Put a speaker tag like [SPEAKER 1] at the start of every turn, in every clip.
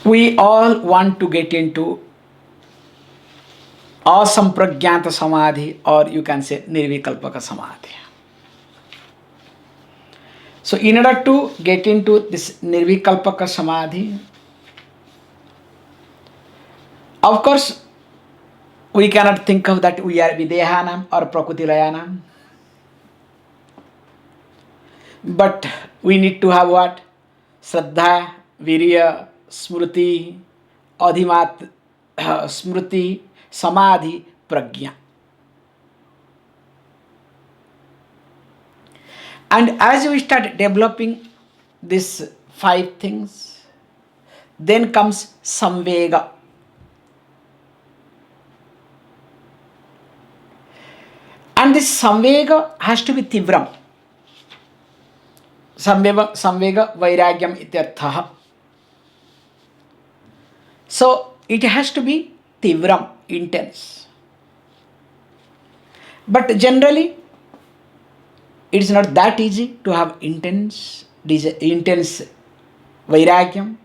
[SPEAKER 1] We all want to get into asampragyata samadhi, or you can say nirvikalpaka samadhi. So in order to get into this nirvikalpaka samadhi, of course we cannot think of that we are videhanam or prakutilayanam, but we need to have what? Shraddha, virya, smriti, adhimat, smriti, samadhi, prajna. And as we start developing these five things, then comes samvega. And this samvega has to be tivram. Samvega vairagyam ityarthaha. So it has to be tivram, intense. But generally, it is not that easy to have intense vairagyam.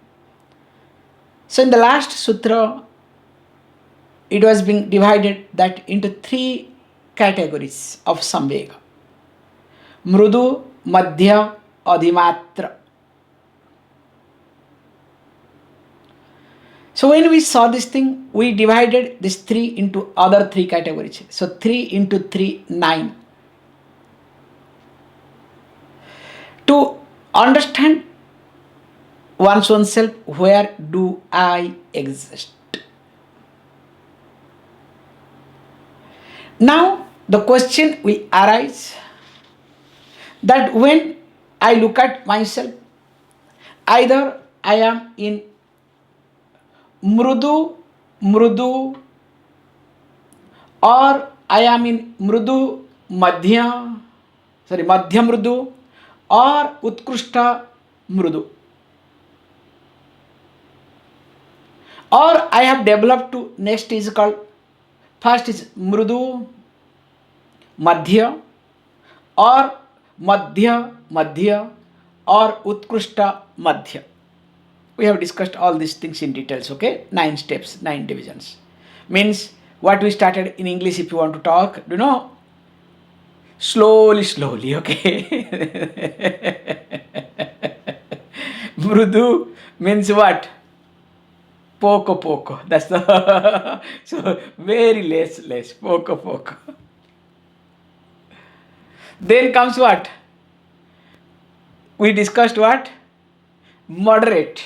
[SPEAKER 1] So in the last sutra, it was being divided that into three categories of samvega: mrudu, madhya, adhimatra. So when we saw this thing, we divided this three into other three categories. So 3 into 3, 9. To understand oneself, where do I exist? Now the question will arise that when I look at myself, either I am in mrudu, or I am in madhya mrudu, or utkrishta mrudu, or I have developed to next is called, first is mrudu, madhya, or madhya, or utkrishta madhya. We have discussed all these things in details, okay? 9 steps, 9 divisions. Means what we started in English, if you want to talk, slowly, okay? Mrudu means what? Poco. That's the so very less. Poco. Then comes what? We discussed what? Moderate.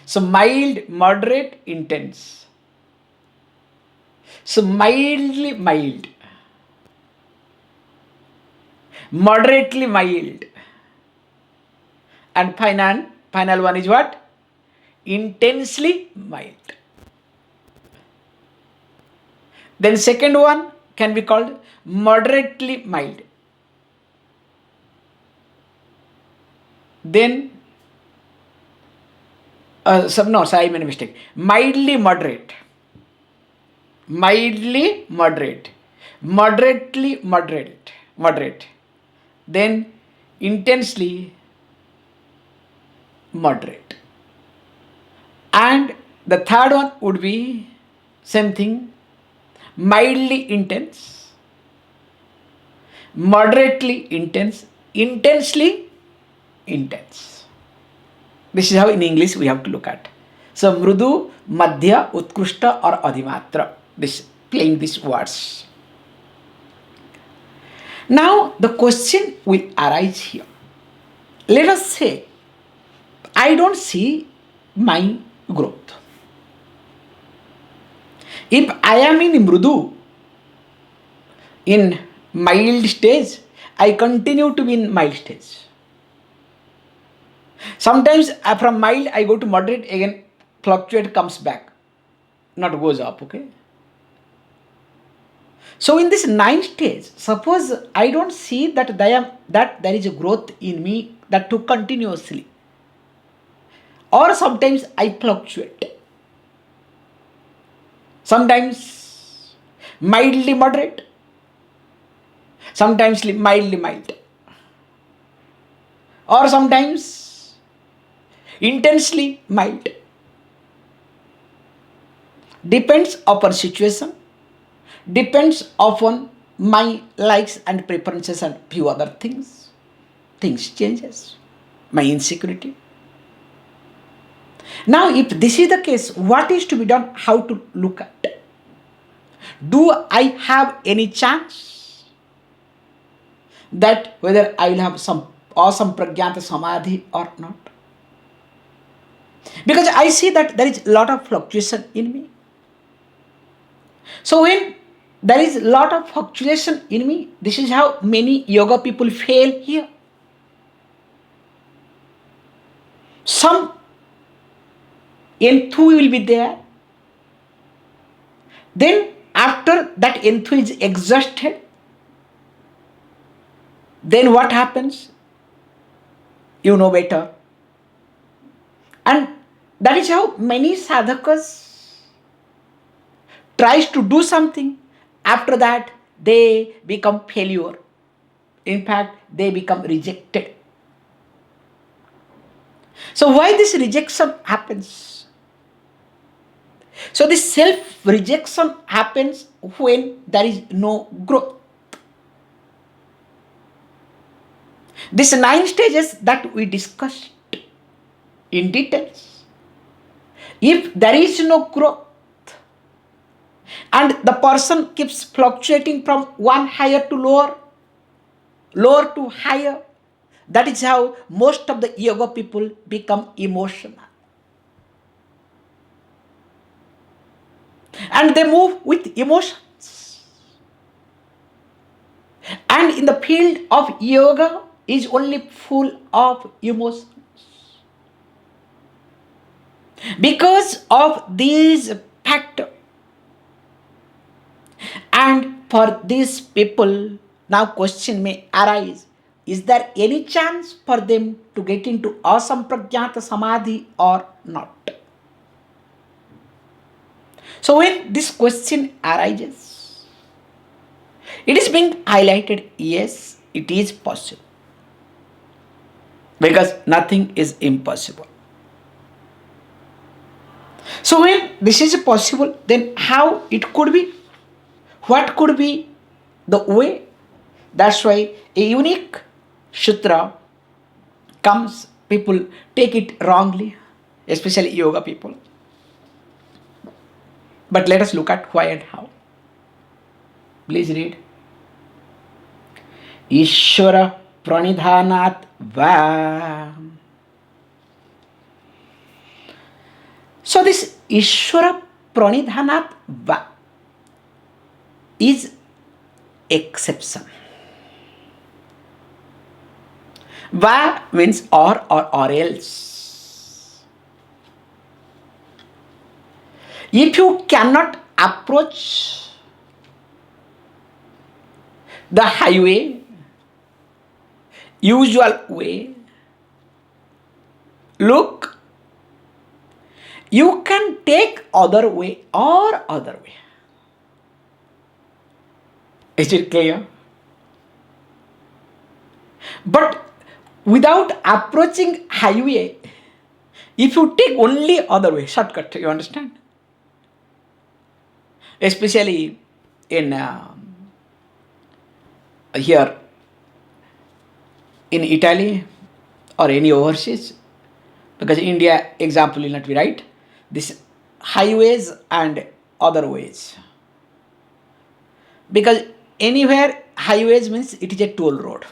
[SPEAKER 1] So mild, moderate, intense. So mildly mild. Moderately mild. And final one is what? Intensely mild. Then second one can be called moderately mild. Then I made a mistake. Mildly moderate. Moderately moderate. Then intensely moderate. And the third one would be same thing: mildly intense, moderately intense, intensely intense. This is how in English we have to look at. So mrudu, madhya, utkrishta or adhimatra. This playing these words. Now the question will arise here. Let us say I don't see my growth. If I am in mrudu, in mild stage, I continue to be in mild stage. Sometimes from mild I go to moderate, again fluctuate, comes back, not goes up, okay? So in this 9 stage, suppose I don't see that there is a growth in me that took continuously, or sometimes I fluctuate. Sometimes mildly moderate, sometimes mildly mild, or sometimes intensely mild. Depends upon situation, depends upon my likes and preferences and few other things. Things changes. My insecurity. Now, if this is the case, what is to be done? How to look at? Do I have any chance that whether I will have some awesome pragyata samadhi or not? Because I see that there is a lot of fluctuation in me. So when there is a lot of fluctuation in me, this is how many yoga people fail here. Some enthu will be there. Then after that enthu is exhausted, then what happens? You know better. And that is how many sadhakas tries to do something. After that, they become failure. In fact, they become rejected. So why this rejection happens? So this self-rejection happens when there is no growth. These 9 stages that we discussed in details, if there is no growth and the person keeps fluctuating from one higher to lower, lower to higher, that is how most of the yoga people become emotional. And they move with emotions. And in the field of yoga is only full of emotions. Because of these factors. And for these people, now question may arise, is there any chance for them to get into awesome pragyata samadhi or not? So when this question arises, it is being highlighted, yes, it is possible. Because nothing is impossible. So when this is possible, then how it could be? What could be the way? That's why a unique sutra comes, people take it wrongly, especially yoga people. But let us look at why and how. Please read. Ishvara pranidhanat va. So this Ishvara pranidhanat va is exception. Va means or else. If you cannot approach the highway, usual way, look, you can take other way or other way. Is it clear? But without approaching highway, if you take only other way, shortcut, you understand? Especially in here in Italy or any overseas, because India example will not be right. This highways and other ways. Because anywhere highways means it is a toll road.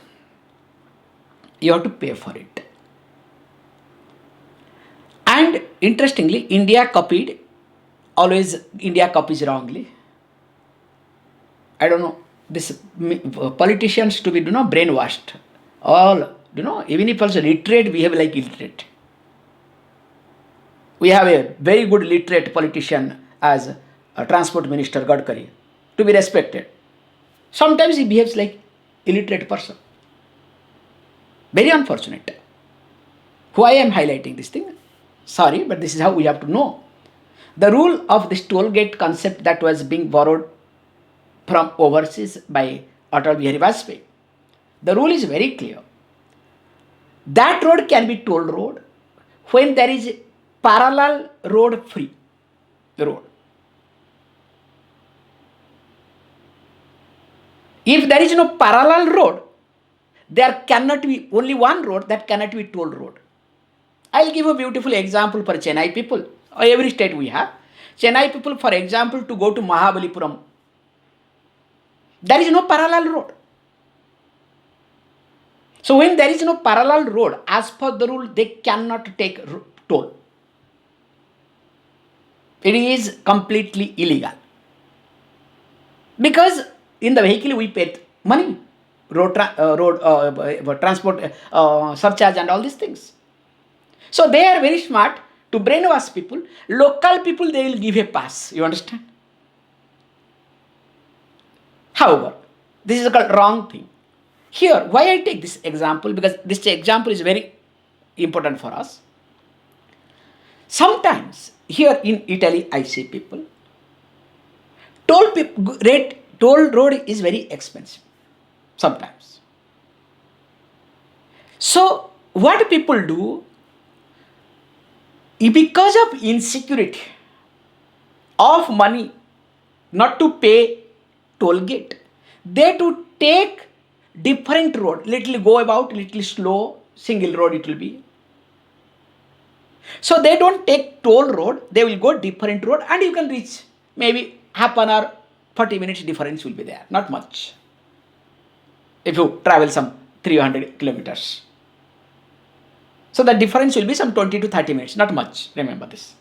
[SPEAKER 1] You have to pay for it. And interestingly, India copied, always India copies wrongly. I don't know, this politicians to be, brainwashed. All, even if also literate, behave like illiterate. We have a very good literate politician as a transport minister, Gadkari, to be respected. Sometimes he behaves like illiterate person. Very unfortunate. Why I am highlighting this thing? Sorry, but this is how we have to know. The rule of this toll gate concept that was being borrowed from overseas by Atal Bihari Vajpayee. The rule is very clear. That road can be toll road when there is parallel road free road. If there is no parallel road, there cannot be only one road, that cannot be toll road. I'll give a beautiful example for Chennai people. Every state we have. Chennai people, for example, to go to Mahabalipuram, there is no parallel road. So when there is no parallel road, as per the rule, they cannot take toll. It is completely illegal. Because in the vehicle we pay money, road transport surcharge and all these things. So they are very smart to brainwash people. Local people, they will give a pass. You understand? However, this is called wrong thing. Here, why I take this example? Because this example is very important for us. Sometimes here in Italy, I see people, toll road is very expensive. Sometimes. So what people do, because of insecurity of money not to pay toll gate, they to take different road, little go about, little slow, single road it will be. So they don't take toll road, they will go different road and you can reach maybe half an hour, 40 minutes difference will be there, not much. If you travel some 300 kilometers. So the difference will be some 20 to 30 minutes, not much, remember this.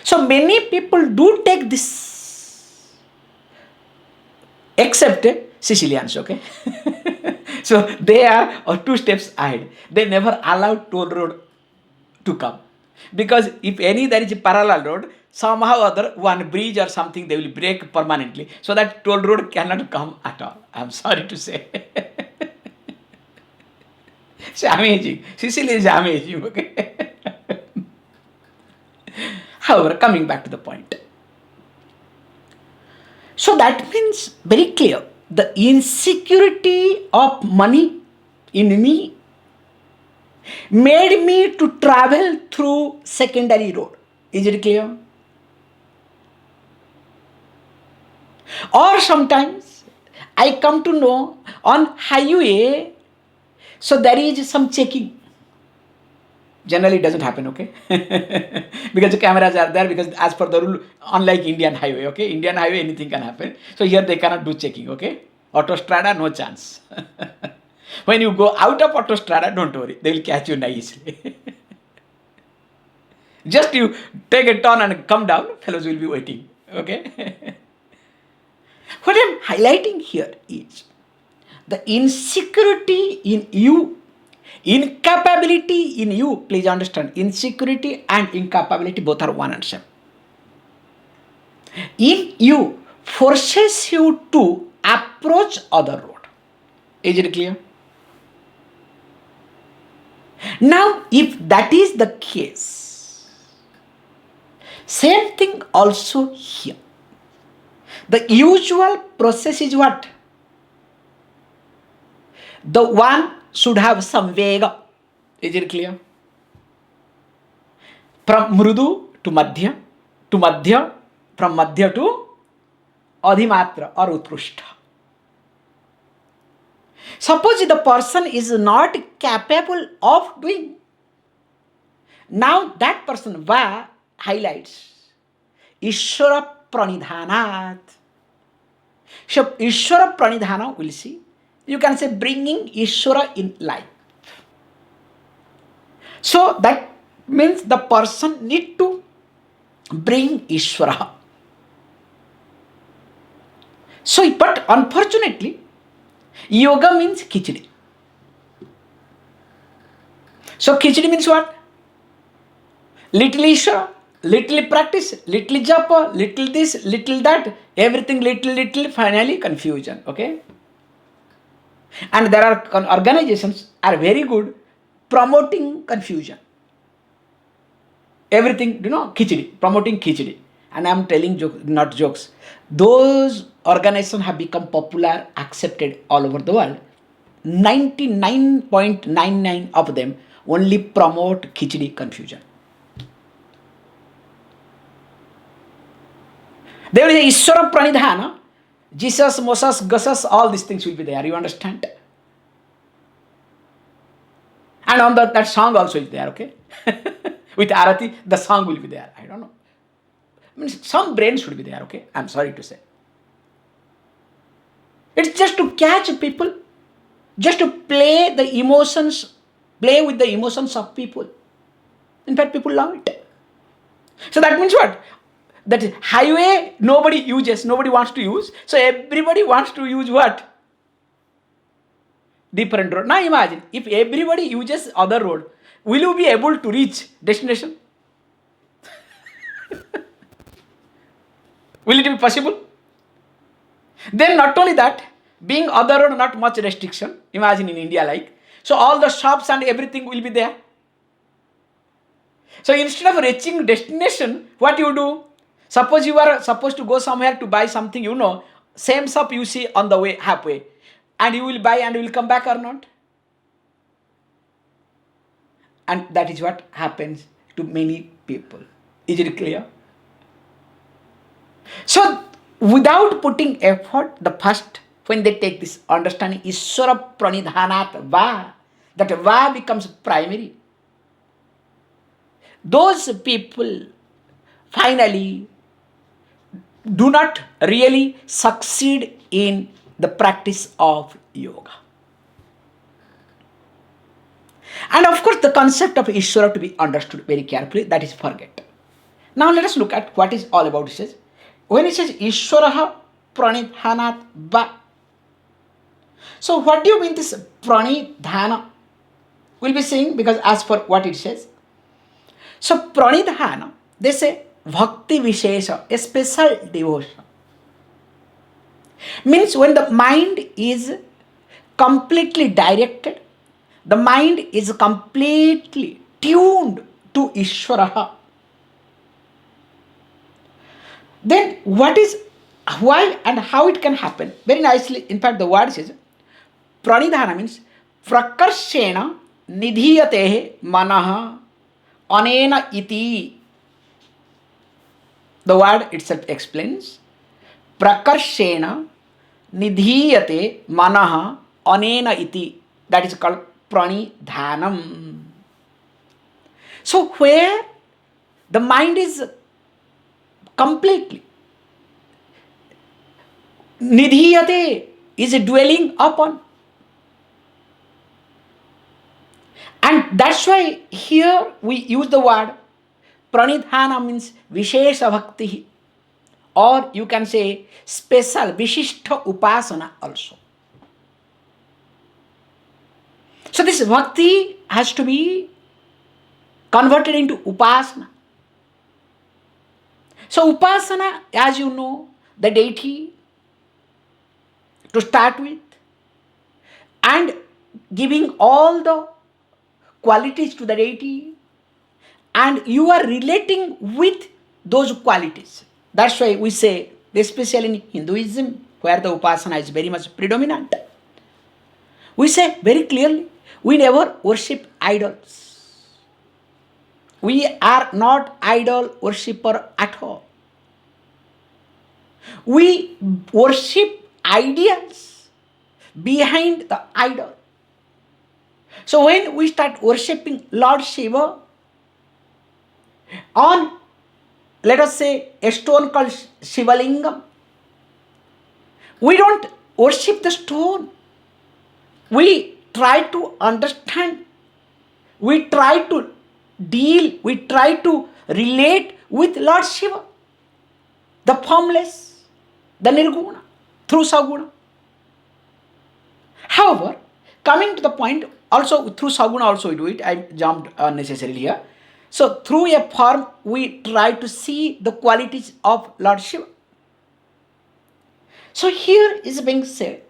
[SPEAKER 1] So many people do take this, except Sicilians, okay? So they are 2 steps ahead. They never allow toll road to come. Because if any there is a parallel road, somehow or other one bridge or something they will break permanently. So that toll road cannot come at all. I am sorry to say. It's amazing. Sicily is amazing, okay? However, coming back to the point. So that means very clear, the insecurity of money in me made me to travel through secondary road. Is it clear? Or sometimes I come to know on highway, so there is some checking. Generally it doesn't happen, okay? Because the cameras are there, because as per the rule, unlike Indian highway, okay? Indian highway, anything can happen. So here they cannot do checking, okay? Autostrada, no chance. When you go out of autostrada, don't worry, they will catch you nicely. Just you take a turn and come down, fellows will be waiting, okay? What I am highlighting here is the insecurity in you, incapability in you. Please understand, insecurity and incapability both are one and same. In you forces you to approach other road. Is it clear? Now, if that is the case, same thing also here. The usual process is what? The one should have some vega. Is it clear? From mrudu to madhya, from madhya to adhimatra or utkrishta. Suppose the person is not capable of doing. Now that person va highlights Ishvara pranidhanat. So Ishvara pranidhana, we'll see. You can say bringing Ishvara in life. So that means the person need to bring Ishvara. So, but unfortunately, yoga means khichdi. So khichdi means what? Little Ishvara, little practice, little japa, little this, little that, everything little, finally confusion, okay? And there are organizations are very good promoting confusion. Everything, khichdi, promoting khichdi. And I am telling not jokes. Those organizations have become popular, accepted all over the world. 99.99 of them only promote khichdi confusion. They will say Ishvara Pranidhana, Jesus, Moses, Gussus, all these things will be there. You understand? And on that song also is there, okay? With Arati, the song will be there. I don't know. I mean, some brain should be there, okay? I'm sorry to say. It's just to catch people, just to play with the emotions of people. In fact, people love it. So that means what? That highway nobody uses, nobody wants to use. So everybody wants to use what? Different road. Now imagine, if everybody uses other road, will you be able to reach destination? Will it be possible? Then not only that, being other road not much restriction, imagine in India like, so all the shops and everything will be there. So instead of reaching destination, what you do? Suppose you are supposed to go somewhere to buy something, same shop you see on the way, halfway, and you will buy and you will come back or not? And that is what happens to many people. Is it clear? So without putting effort, the first, when they take this understanding, Ishvara Pranidhanat Va, that Va becomes primary. Those people finally do not really succeed in the practice of yoga. And of course, the concept of Ishvara to be understood very carefully, that is forget. Now let us look at what is all about. It says, when it says Ishvaraha Pranidhanat Va. So what do you mean this Pranidhana? We'll be saying, because as for what it says. So Pranidhana, they say Bhakti Vishesha, a special devotion. Means when the mind is completely directed, the mind is completely tuned to Ishvaraha. Then why and how it can happen? Very nicely, in fact, the word says, Pranidhana means Prakarshena Nidhiyatehe Manaha Anena Iti. The word itself explains, Prakarshena Nidhiyate Manaha Anena Iti. That is called Pranidhanam. So where the mind is completely Nidhiyate, is dwelling upon. And that's why here we use the word Pranidhana means Vishesha Bhakti, or you can say special Vishishta Upasana also. So this Bhakti has to be converted into Upasana. So Upasana, as you know, the deity to start with, and giving all the qualities to the deity, and you are relating with those qualities. That's why we say, especially in Hinduism, where the Upasana is very much predominant, we say very clearly, we never worship idols. We are not idol worshipper at all. We worship ideals behind the idol. So when we start worshipping Lord Shiva on, let us say, a stone called Shivalingam, we don't worship the stone. We try to understand, we try to deal, we try to relate with Lord Shiva, the formless, the Nirguna, through Saguna. However, coming to the point, also through Saguna also we do it, I jumped unnecessarily here. So through a form, we try to see the qualities of Lord Shiva. So here is being said,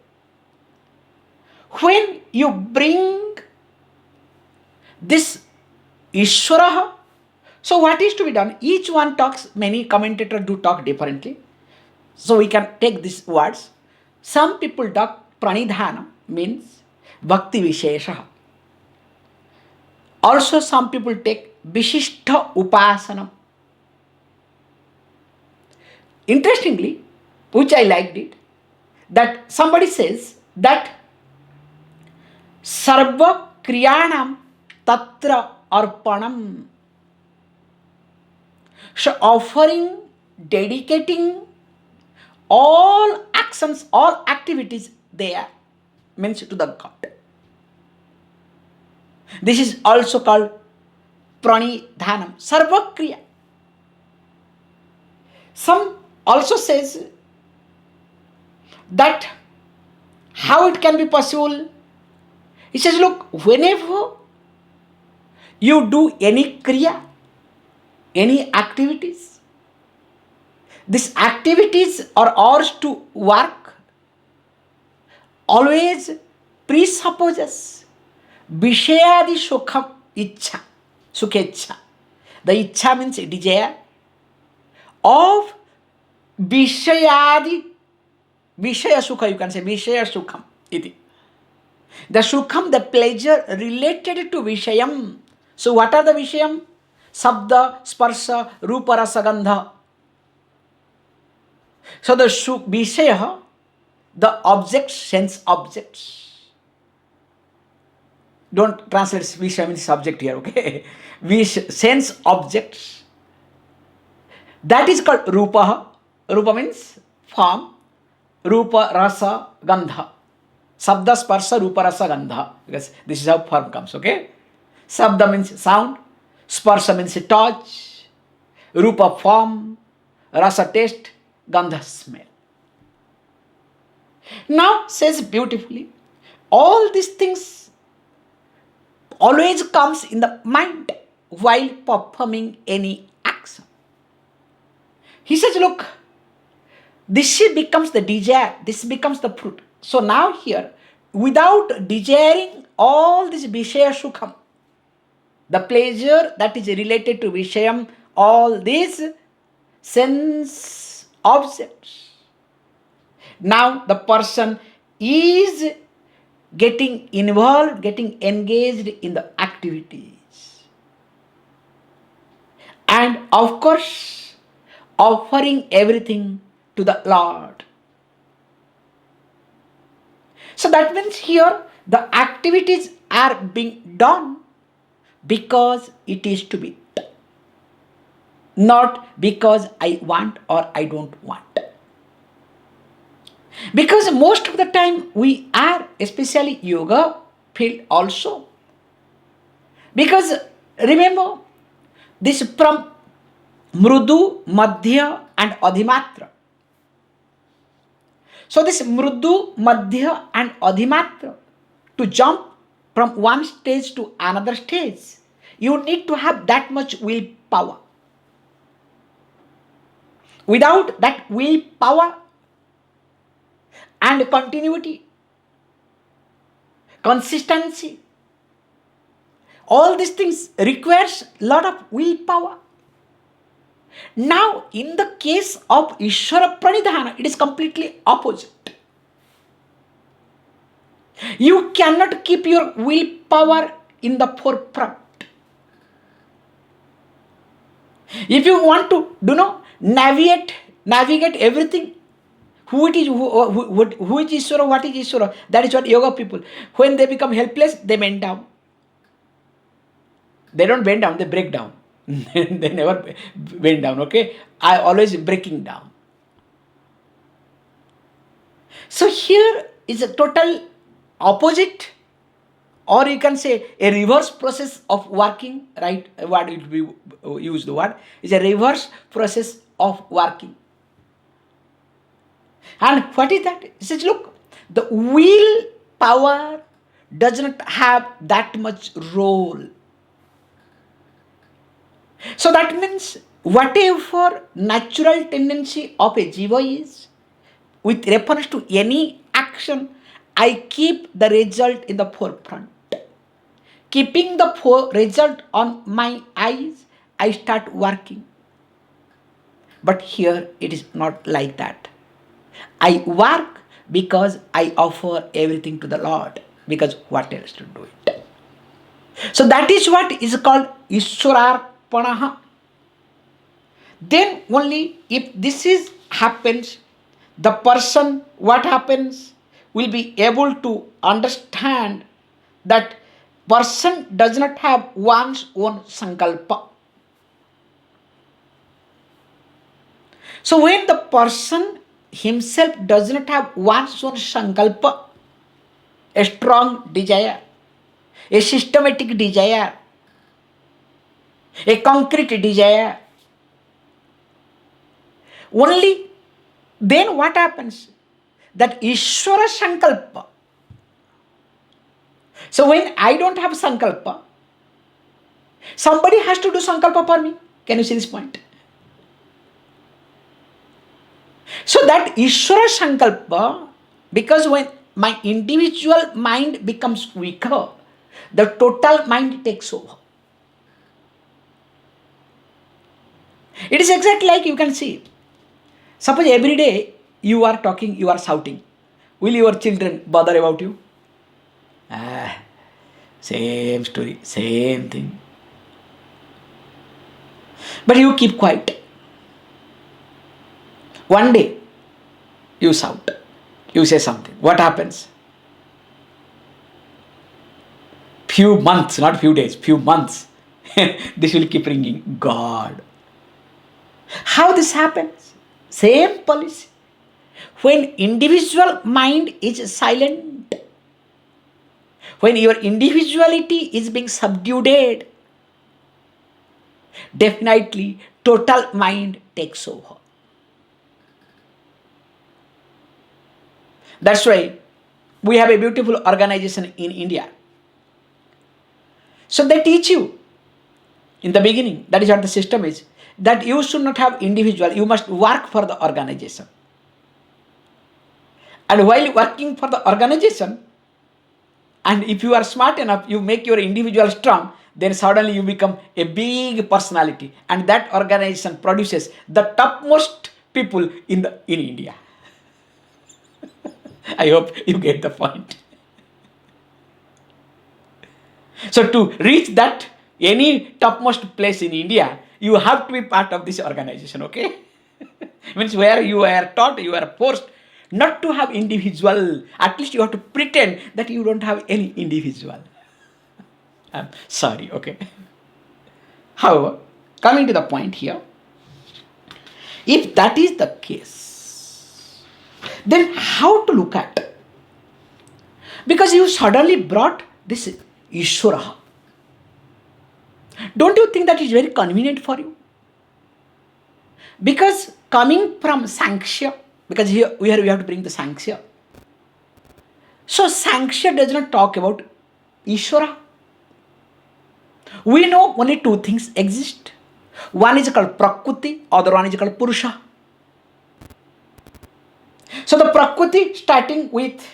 [SPEAKER 1] when you bring this Ishvaraha, so what is to be done? Each one talks, many commentators do talk differently. So we can take these words. Some people talk Pranidhana means Bhakti Vishesha. Also, some people take Vishishta Upasanam. Interestingly, which I liked it, that somebody says that Sarva Kriyanam Tatra Arpanam. So, offering, dedicating all actions, all activities there means to the God. This is also called Pranidhanam, Sarva Kriya. Some also says that how it can be possible. He says, look, whenever you do any kriya, any activities, these activities are ours to work, always presupposes Vishayadi Sukham Ichha, Sukhecha. The Ichha means desire of Vishayadi, Vishaya Sukha, you can say Vishaya Sukham. Iti. The Sukham, the pleasure related to Vishayam. So what are the Vishayam? Sabda, Sparsha, Rupa, Rasa, Gandha. So the Vishaya, the objects, sense objects. Don't translate Vishaya means subject here, okay? Sense objects. That is called Rupa. Rupa means form. Rupa, Rasa, Gandha. Sabda, Sparsha, Rupa, Rasa, Gandha. Because this is how form comes, okay? Sabda means sound. Sparsha means touch. Rupa, form. Rasa, taste. Gandha, smell. Now, says beautifully, all these things always comes in the mind while performing any action. He says, look, this becomes the desire, this becomes the fruit. So now here, without desiring all this Vishaya Sukham, the pleasure that is related to Vishayam, all these sense objects, now the person is getting involved, getting engaged in the activities. And of course, offering everything to the Lord. So that means here the activities are being done because it is to be done, not because I want or I don't want. Because most of the time we are, especially yoga field also. Because remember, this from Mrudu, Madhya and Adhimatra. So this Mrudu, Madhya and Adhimatra, to jump from one stage to another stage, you need to have that much willpower. Without that willpower and continuity, consistency, all these things requires a lot of willpower. Now, in the case of Ishvara Pranidhana, it is completely opposite. You cannot keep your willpower in the forefront. If you want to, navigate everything, who is Ishvara, what is Ishvara, that is what yoga people, when they become helpless, they bend down. They don't bend down, they break down. They never bend down, okay? I always breaking down. So here is a total opposite, or you can say a reverse process of working, right? What it will be use the word is a reverse process of working. And what is that? He says, look, the willpower does not have that much role. So that means whatever natural tendency of a jiva is, with reference to any action, I keep the result in the forefront. Keeping the result on my eyes, I start working. But here it is not like that. I work because I offer everything to the Lord, because what else to do it? So that is what is called Ishwararpanaha. Then only if this is happens, the person what happens will be able to understand that person does not have one's own sankalpa. So when the person himself does not have one's own sankalpa, a strong desire, a systematic desire, a concrete desire, only then what happens? That Ishvara Sankalpa. So when I don't have Sankalpa, somebody has to do Sankalpa for me. Can you see this point? So that Ishvara Sankalpa, because when my individual mind becomes weaker, the total mind takes over. It is exactly like you can see. Suppose every day you are talking, you are shouting. Will your children bother about you? Same story, same thing. But you keep quiet. One day, you shout. You say something. What happens? Few months, not few days, few months. This will keep ringing. God. How this happens? Same policy. When individual mind is silent, when your individuality is being subdued, definitely total mind takes over. That's why we have a beautiful organization in India. So they teach you in the beginning, that is what the system is, that you should not have individual, you must work for the organization. And while working for the organization, and if you are smart enough, you make your individual strong, then suddenly you become a big personality, and that organization produces the topmost people in India. I hope you get the point. So to reach that any topmost place in India, you have to be part of this organization, okay? Means where you are taught, you are forced not to have individual. At least you have to pretend that you don't have any individual. I'm sorry, okay? However, coming to the point here, if that is the case, then how to look at? Because you suddenly brought this Ishvara. Don't you think that is very convenient for you? Because coming from Sankhya, because here we have to bring the Sankhya. So Sankhya does not talk about Ishvara. We know only two things exist. One is called Prakriti, other one is called Purusha. So the Prakriti starting with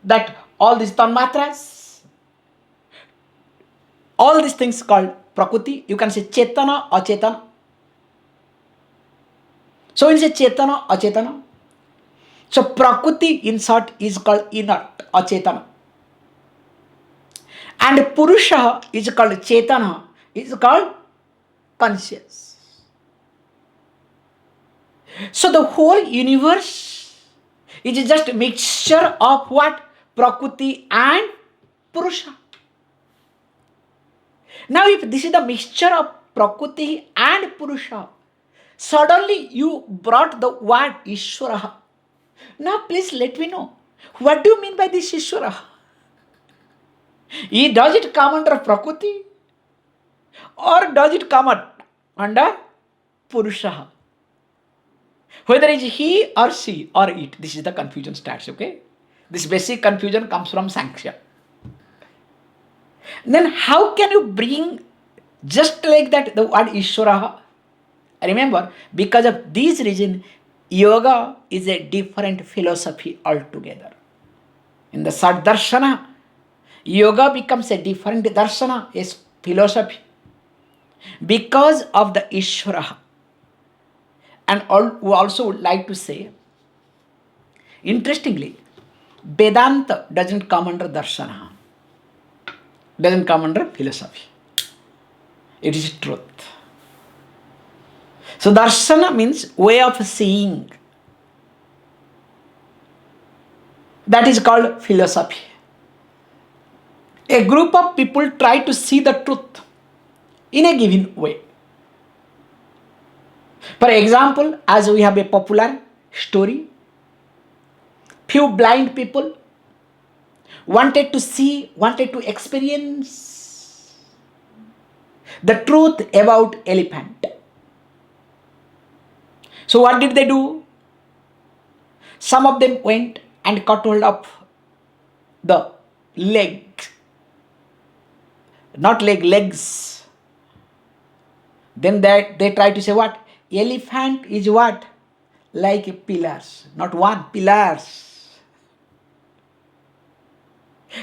[SPEAKER 1] that all these tanmatras, all these things called Prakriti, you can say Chetana or Chetana. So when you say Chetana or Chetana, so Prakriti in short is called inert or Chetana. And Purusha is called Chetana, is called conscious. So the whole universe is just a mixture of what? Prakriti and Purusha. Now if this is the mixture of Prakriti and Purusha, suddenly you brought the word Ishvara. Now please let me know, what do you mean by this Ishvara? Does it come under Prakriti or does it come under Purusha? Whether it is he or she or it, this is the confusion starts, okay? This basic confusion comes from Sankhya. Then how can you bring just like that the word Ishvara? Remember, because of this reason, yoga is a different philosophy altogether. In the Saddarshana, yoga becomes a different darshana, a philosophy, because of the Ishvara. And we also would like to say, interestingly, Vedanta doesn't come under darshana. doesn't come under philosophy. It is truth. So darshana means way of seeing. That is called philosophy. A group of people try to see the truth in a given way. For example, as we have a popular story, few blind people wanted to experience the truth about elephant. So what did they do? Some of them went and cut hold of the legs. Then they try to say what? Elephant is what? Like pillars, not one, pillars.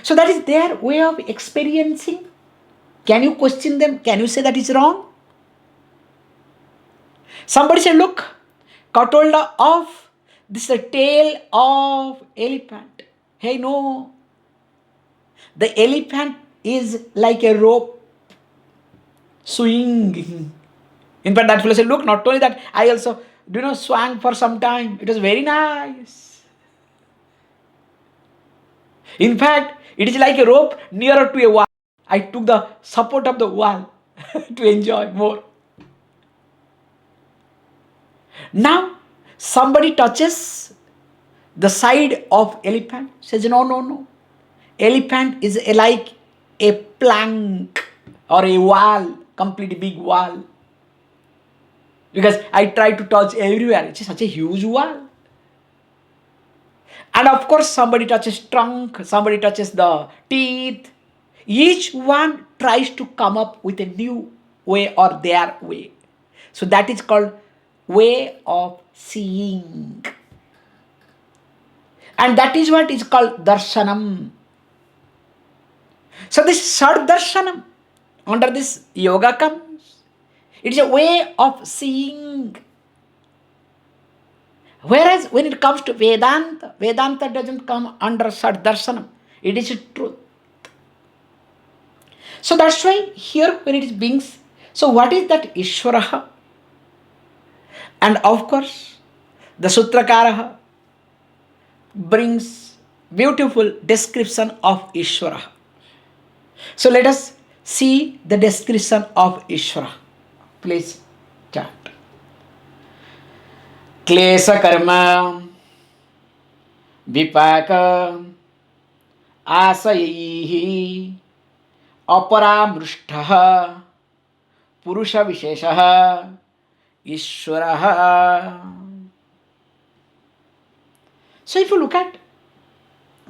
[SPEAKER 1] So that is their way of experiencing. Can you question them? Can you say that is wrong? Somebody said, look, cut hold of this tail of elephant. Hey, no. The elephant is like a rope swinging. In fact, that fellow said, look, not only that, I also, swang for some time. It was very nice. In fact, it is like a rope nearer to a wall. I took the support of the wall to enjoy more. Now, somebody touches the side of elephant, says, no. Elephant is like a plank or a wall, complete big wall. Because I tried to touch everywhere. It's such a huge wall. And of course, somebody touches trunk, somebody touches the teeth. Each one tries to come up with a new way or their way. So that is called way of seeing. And that is what is called darshanam. So this Sad Darshanam, under this yoga comes. It is a way of seeing. Whereas when it comes to Vedanta, Vedanta doesn't come under Sad Darshanam. It is truth. So that's why here when it is being, so what is that Ishvaraha? And of course, the Sutrakaraha brings beautiful description of Ishvaraha. So let us see the description of Ishvara. Please chant. Klesa karma vipaka asayihi aparamrushtaha purusha visheshaha Ishvaraha. So if you look at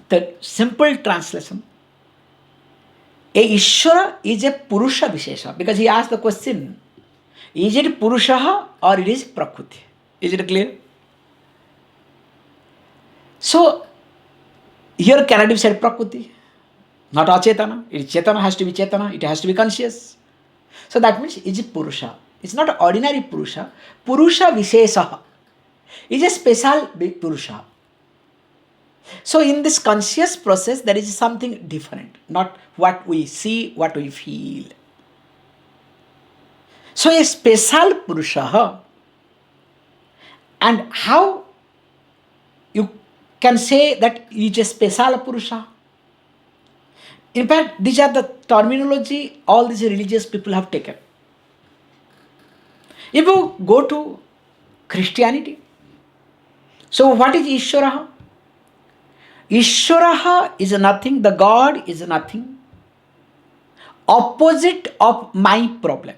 [SPEAKER 1] the simple translation, a Ishvara is a Purusha Vishesha, because he asked the question, is it Purusha or it is Prakriti? Is it clear? So here cannot be said Prakriti, not Achetana. Chetana has to be Chetana, it has to be conscious. So that means it is Purusha. It's not ordinary Purusha. Purusha Vishesha is a special Purusha. So in this conscious process, there is something different, not what we see, what we feel. So a special Purusha. And how you can say that it is a special Purusha? In fact, these are the terminology all these religious people have taken. If you go to Christianity, so what is Ishvara? Ishvara is nothing, the God is nothing, opposite of my problem.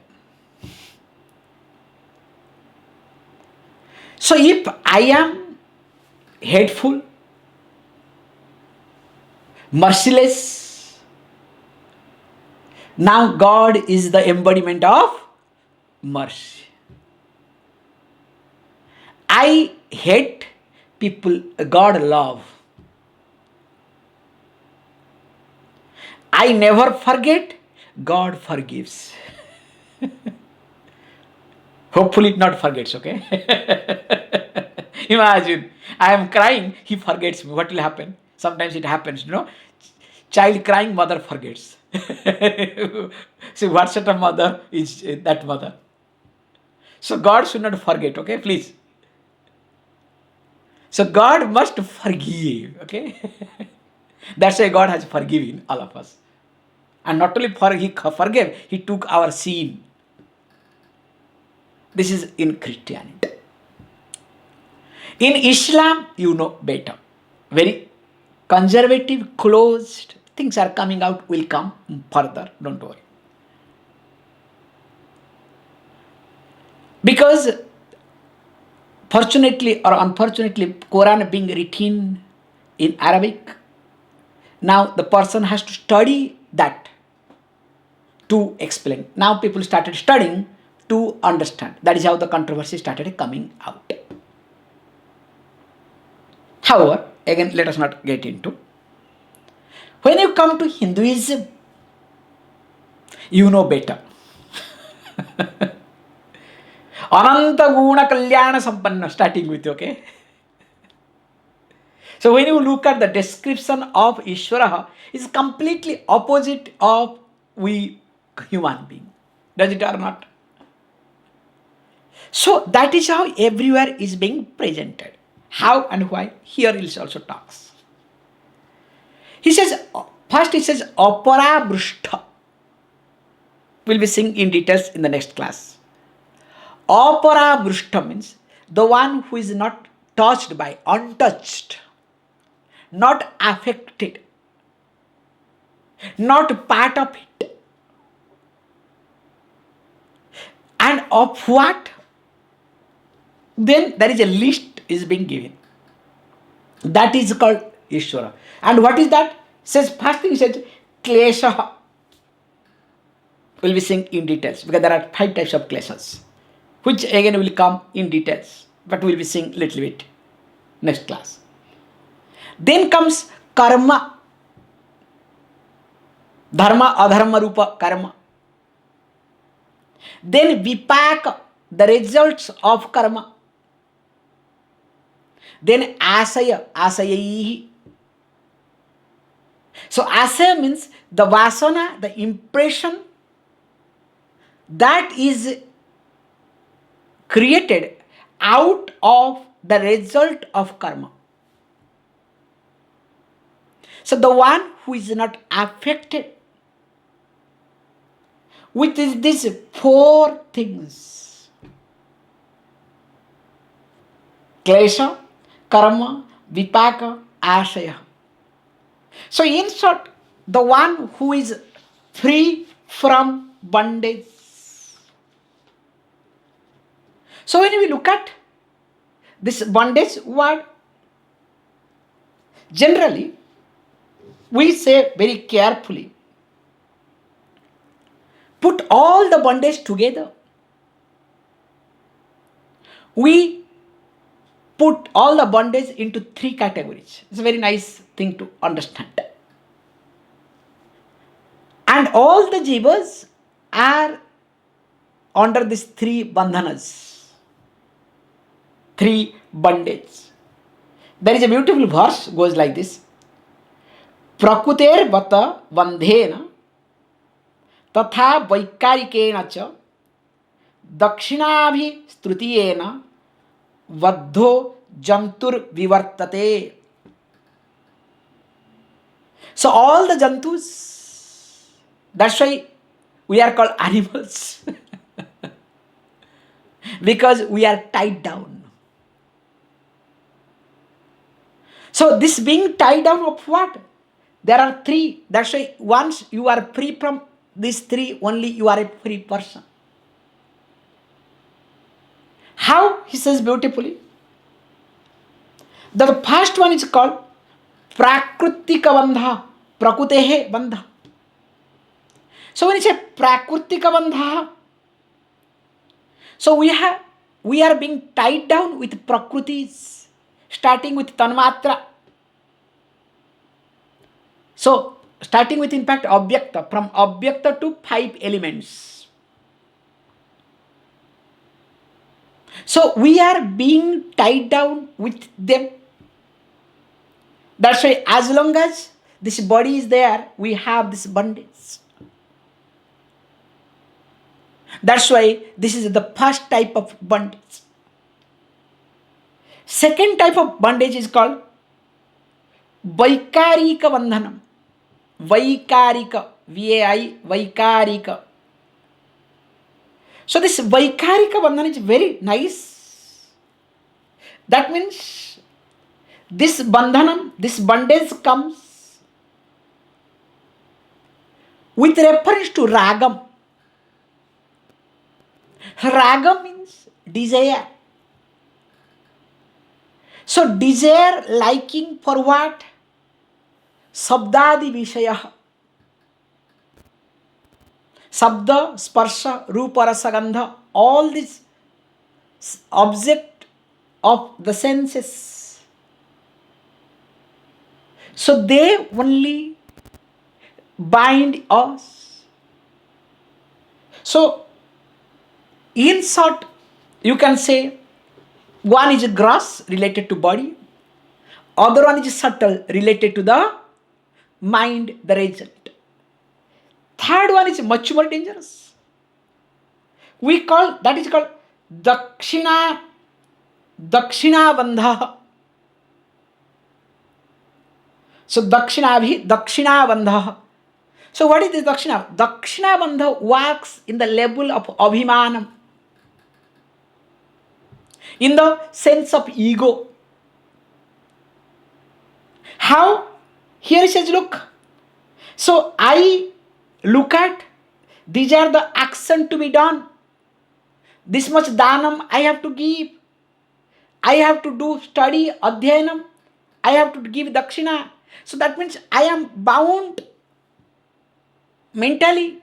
[SPEAKER 1] So if I am hateful, merciless, now God is the embodiment of mercy. I hate people, God love. I never forget, God forgives. Hopefully it not forgets, okay? Imagine, I am crying, he forgets me. What will happen? Sometimes it happens, Child crying, mother forgets. See, what sort of mother is that mother? So God should not forget, okay, please. So God must forgive, okay? That's why God has forgiven all of us. And not only He forgave, He took our sin. This is in Christianity. In Islam, you know better. Very conservative, closed. Things are coming out, will come further, don't worry. Because fortunately or unfortunately, Quran being written in Arabic, now the person has to study that to explain. Now people started studying to understand. That is how the controversy started coming out. However, again, let us not get into. When you come to Hinduism, you know better. Ananta Guna Kalyana Sampanna, starting with, okay? So when you look at the description of Ishvara, it's completely opposite of we human being. Does it or not? So that is how everywhere is being presented. How and why? Here he also talks. He says, first he says, Opara Brushtha. We'll be seeing in details in the next class. Opara Brushtha means the one who is not touched by, untouched, not affected, not part of it. And of what? Then there is a list is being given. That is called Ishvara. And what is that? Says first thing says Klesha. We'll be seeing in details because there are 5 types of kleshas, which again will come in details, but we'll be seeing little bit next class. Then comes karma, dharma, adharma rupa karma. Then vipaka, the results of karma. Then asaya, asayayihi. So asaya means the vasana, the impression that is created out of the result of karma. So the one who is not affected with these 4 things: klesha, karma, vipaka, ashaya. So in short, the one who is free from bondage. So when we look at this bondage word, generally we say very carefully, put all the bondage together. We put all the bondage into 3 categories. It's a very nice thing to understand. And all the jivas are under these 3 bandhanas, 3 bondage. There is a beautiful verse, goes like this: Prakuter vata bandhena tatha vaikarikena cha dakshinabhi strutiyena vaddho jantur vivartate. So all the jantus, that's why we are called animals. Because we are tied down. So this being tied down of what? There are 3. That's why once you are free from these 3, only you are a free person. How? He says beautifully. The first one is called Prakrutika Bandha. Prakutehe Bandha. So when you say Prakrutika Bandha, so we are being tied down with Prakrutis, starting with Tanmatra. So starting with in fact Abhyakta, from Abhyakta to 5 elements. So we are being tied down with them. That's why as long as this body is there, we have this bondage. That's why this is the first type of bondage. Second type of bondage is called Vaikarika Bandhanam. Vaikarika, V-A-I, Vaikarika. So this Vaikarika Bandhana is very nice. That means this bandhanam, this bondage comes with reference to ragam. Ragam means desire. So desire, liking for what? Sabdadi Vishaya. Sabda, Sparsha, Rupa, Rasa, Gandha, all these object of the senses. So they only bind us. So in short, you can say one is gross related to body, other one is subtle related to the mind, the result. Third one is much more dangerous. That is called Dakshina Bandha. So Dakshina Bandha. So what is this Dakshina? Dakshina Bandha works in the level of Abhimanam, in the sense of ego. How? Here it says, look. So I look at, these are the action to be done. This much dhanam I have to give. I have to do study, adhyanam. I have to give dakshina. So that means I am bound mentally.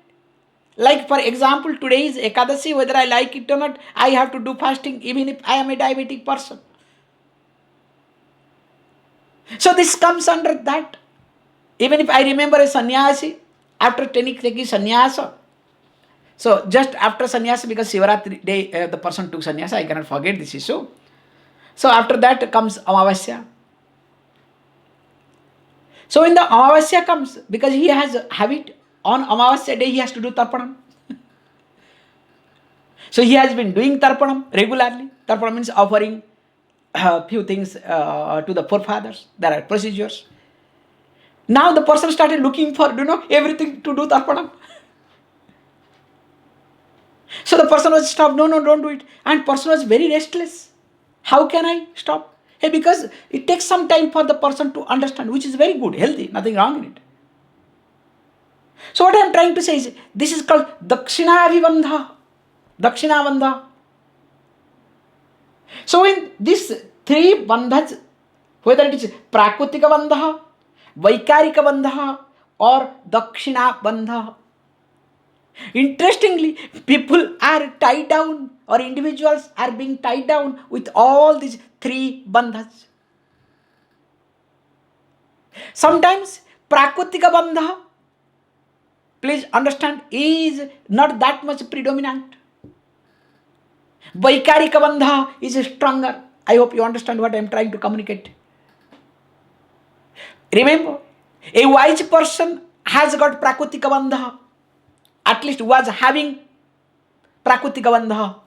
[SPEAKER 1] Like for example, today is Ekadasi, whether I like it or not, I have to do fasting even if I am a diabetic person. So this comes under that. Even if I remember a sannyasi, after taking sannyasa, so just after sannyasa, because Shivaratri day the person took sannyasa, I cannot forget this issue. So after that comes Amavasya. So when the Amavasya comes, because he has a habit, on Amavasya day he has to do Tarpanam. So he has been doing Tarpanam regularly. Tarpanam means offering a few things to the forefathers. There are procedures. Now the person started looking for, everything to do Tarpanam. So the person was stopped. No, don't do it. And person was very restless. How can I stop? Hey, because it takes some time for the person to understand, which is very good, healthy, nothing wrong in it. So what I am trying to say is, this is called Dakshina Vibandha. Dakshina Bandha. So in these three bandhas, whether it is Prakutika Bandha, Vaikarika Bandha, or Dakshina Bandha, interestingly, people are tied down, or individuals are being tied down with all these three bandhas. Sometimes Prakutika Bandha, please understand, is not that much predominant. Vaikarika Bandha is stronger. I hope you understand what I am trying to communicate. Remember, a wise person has got Prakutika Bandha, at least was having Prakutika Bandha.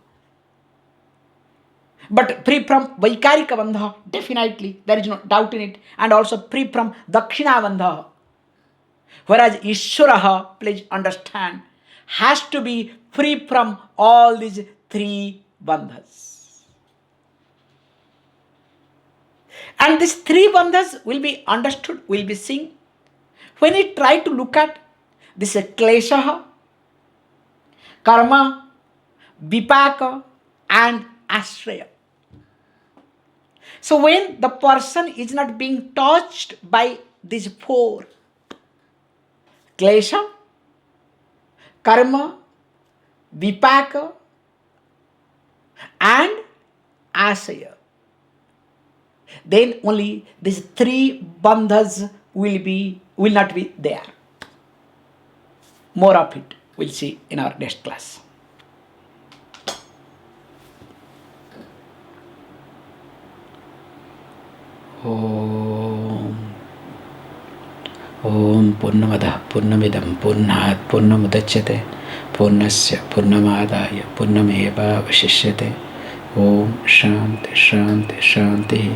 [SPEAKER 1] But free from Vaikarika Bandha, definitely, there is no doubt in it, and also free from Dakshina Bandha. Whereas Ishvaraha, please understand, has to be free from all these three bandhas. And these three bandhas will be understood, will be seen when we try to look at this klesha, karma, vipaka, and ashraya. So when the person is not being touched by these four, klesha, karma, vipaka, and asaya, then only these three bandhas will not be there. More of it we'll see in our next class. Om ओम पूर्णमदः पूर्णमिदं पूर्णात् पूर्णमुदच्यते पूर्णस्य पूर्णमादाय पूर्णमेवावशिष्यते. ओम शांति शांति शांति.